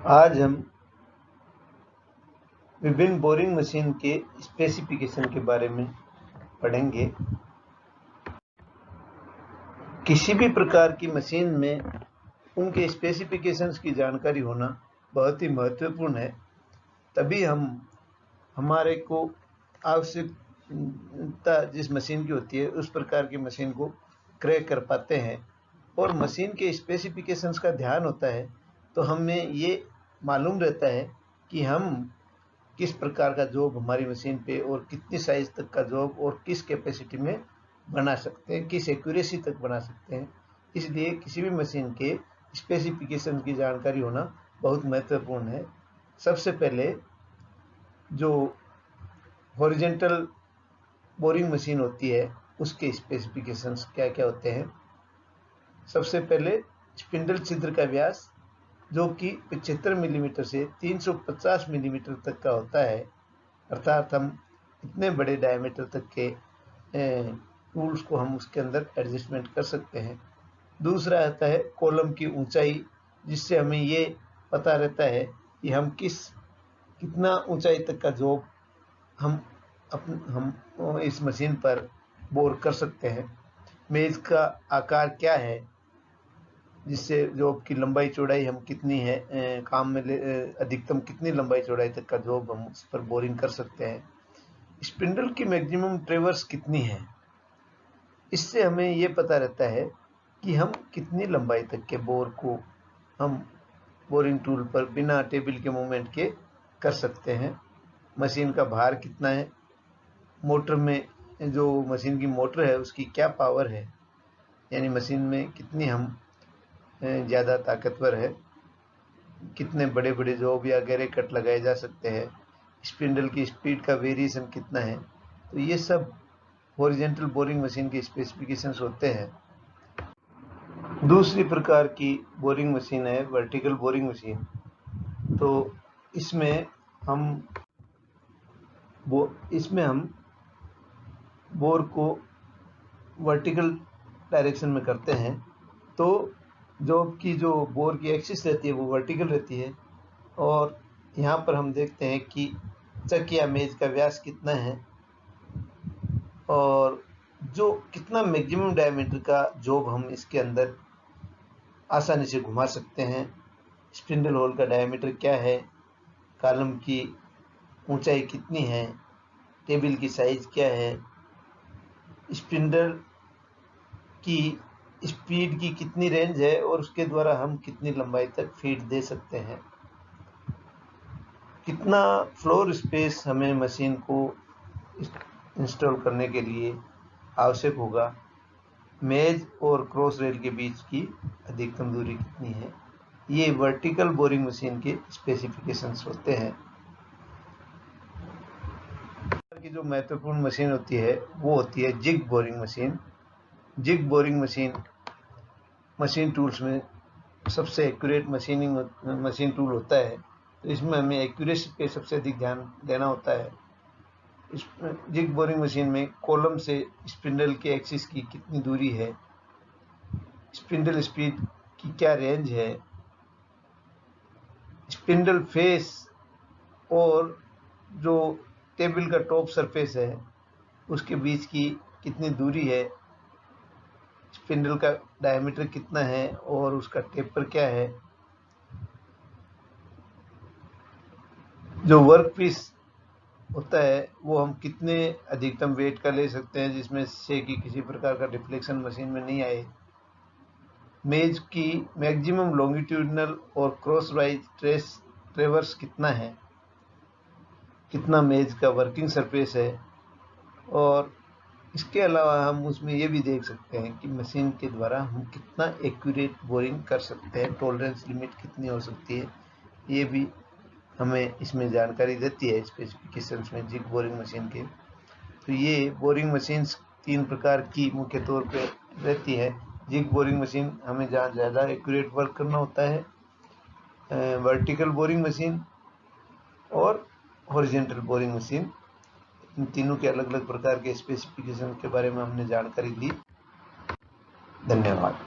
आज हम विभिन्न बोरिंग मशीन के स्पेसिफिकेशन के बारे में पढ़ेंगे। किसी भी प्रकार की मशीन में उनके स्पेसिफिकेशंस की जानकारी होना बहुत ही महत्वपूर्ण है। तभी हम हमारे को आवश्यकता जिस मशीन की होती है उस प्रकार की मशीन को क्रैक कर पाते हैं। और मशीन के स्पेसिफिकेशंस का ध्यान होता है तो हमें ये मालूम रहता है कि हम किस प्रकार का जॉब हमारी मशीन पे और कितनी साइज तक का जॉब और किस कैपेसिटी में बना सकते हैं, किस एक्यूरेसी तक बना सकते हैं। इसलिए किसी भी मशीन के स्पेसिफिकेशन की जानकारी होना बहुत महत्वपूर्ण है। सबसे पहले जो हॉरिजॉन्टल बोरिंग मशीन होती है उसके स्पेसिफिकेशंस क्या क्या होते हैं। सबसे पहले स्पिंडल छिद्र का व्यास जो कि 75 मिलीमीटर से 350 मिलीमीटर तक का होता है, अर्थात हम इतने बड़े डायमीटर तक के टूल्स को हम उसके अंदर एडजस्टमेंट कर सकते हैं। दूसरा आता है कॉलम की ऊंचाई, जिससे हमें ये पता रहता है कि हम कितना ऊंचाई तक का जॉब हम इस मशीन पर बोर कर सकते हैं। मेज का आकार क्या है, जिससे जॉब की लंबाई चौड़ाई हम कितनी है, काम में अधिकतम कितनी लंबाई चौड़ाई तक का जॉब हम उस पर बोरिंग कर सकते हैं। स्पिंडल की मैक्सिमम ट्रेवर्स कितनी है, इससे हमें ये पता रहता है कि हम कितनी लंबाई तक के बोर को हम बोरिंग टूल पर बिना टेबल के मूवमेंट के कर सकते हैं। मशीन का भार कितना है, मोटर में जो मशीन की मोटर है उसकी क्या पावर है, यानी मशीन में कितनी हम ज़्यादा ताकतवर है, कितने बड़े बड़े जॉब या गहरे कट लगाए जा सकते हैं, स्पिंडल की स्पीड का वेरिएशन कितना है। तो ये सब हॉरिजॉन्टल बोरिंग मशीन के स्पेसिफिकेशंस होते हैं। दूसरी प्रकार की बोरिंग मशीन है वर्टिकल बोरिंग मशीन। तो इसमें हम बोर को वर्टिकल डायरेक्शन में करते हैं। तो जॉब की जो बोर की एक्सिस रहती है वो वर्टिकल रहती है। और यहाँ पर हम देखते हैं कि चक या मेज का व्यास कितना है और जो कितना मैक्सिमम डायमीटर का जॉब हम इसके अंदर आसानी से घुमा सकते हैं। स्पिंडल होल का डायमीटर क्या है, कॉलम की ऊंचाई कितनी है, टेबल की साइज क्या है, स्पिंडल की स्पीड की कितनी रेंज है और उसके द्वारा हम कितनी लंबाई तक फीड दे सकते हैं। कितना फ्लोर स्पेस हमें मशीन को इंस्टॉल करने के लिए आवश्यक होगा, मेज और क्रॉस रेल के बीच की अधिकतम दूरी कितनी है। ये वर्टिकल बोरिंग मशीन के स्पेसिफिकेशंस होते हैं। की जो महत्वपूर्ण मशीन होती है वो होती है jig boring machine. Jig boring machine tools में सबसे एक्यूरेट मशीन टूल होता है। तो इसमें हमें एक्यूरेसी पे सबसे अधिक ध्यान देना होता है। इस जिग बोरिंग मशीन में कॉलम से स्पिंडल के एक्सिस की कितनी दूरी है, स्पिंडल स्पीड की क्या रेंज है, स्पिंडल फेस और जो टेबल का टॉप सरफेस है उसके बीच की कितनी दूरी है, स्पिंडल का डायमीटर कितना है और उसका टेपर क्या है, जो वर्क पीस होता है वो हम कितने अधिकतम वेट का ले सकते हैं जिसमें से कि किसी प्रकार का डिफ्लेक्शन मशीन में नहीं आए, मेज की मैक्सिमम लॉन्गिट्यूडनल और क्रॉस वाइज ट्रेवर्स कितना है, कितना मेज का वर्किंग सरफेस है। और इसके अलावा हम उसमें ये भी देख सकते हैं कि मशीन के द्वारा हम कितना एक्यूरेट बोरिंग कर सकते हैं, टॉलरेंस लिमिट कितनी हो सकती है, ये भी हमें इसमें जानकारी देती है स्पेसिफिकेशंस में जिग बोरिंग मशीन के। तो ये बोरिंग मशीन्स 3 प्रकार की मुख्य तौर पे रहती है। जिग बोरिंग मशीन हमें जहाँ ज़्यादा एक्यूरेट वर्क करना होता है, वर्टिकल बोरिंग मशीन और हॉरिजॉन्टल बोरिंग मशीन। इन तीनों के अलग अलग प्रकार के स्पेसिफिकेशन के बारे में हमने जानकारी दी। धन्यवाद।